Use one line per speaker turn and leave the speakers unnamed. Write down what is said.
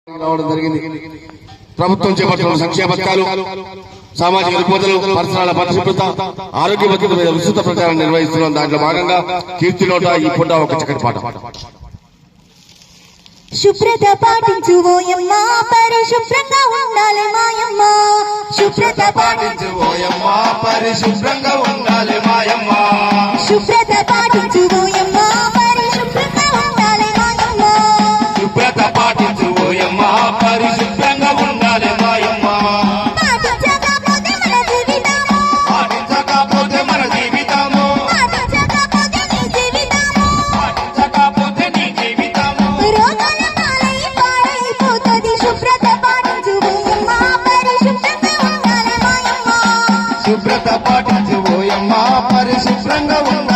రావడం జరిగింది. ప్రభుత్వం చేపట్టిన సంక్షేమ పథకాలు, సామాజిక రుగ్మతలు, పరిసరాల పరిశుభ్రత, ఆరోగ్య భద్రత మీద విస్తృత ప్రచారం నిర్వహిస్తున్నాం. దాంట్లో భాగంగా కీర్తి నోట ఈ పూట ఒక చక్కటి పాట.
శుభ్రత పాటించువోయమ్మ, పరిశుభ్రంగా ఉండాలి మాయమ్మ. శుభ్రత
పాటించువోయమ్మ, పరిశుభ్రంగా ఉండాలి మాయమ్మ.
శుభ్రత పాటించువోయమ్మ, పరిశుభ్రంగా ఉండాలి మాయమ్మ.
శుభ్రత పాటించువోయమ్మ, పరిశుభ్రంగా ఉండాలి మాయమ్మ.
పాటించకపోతే మన జీవితము,
పాటించకపోతే మన జీవితము,
పాటించకపోతే నీ జీవితము
పాటించకపోతే నీ జీవితము
రోగాల పాలైపోతది. శుభ్రత పాటించువోయమ్మ, పరిశుభ్రంగా ఉండాలి మాయమ్మ.
శుభ్రత పాటించువోయమ్మ, పరిశుభ్రంగా ఉండాలి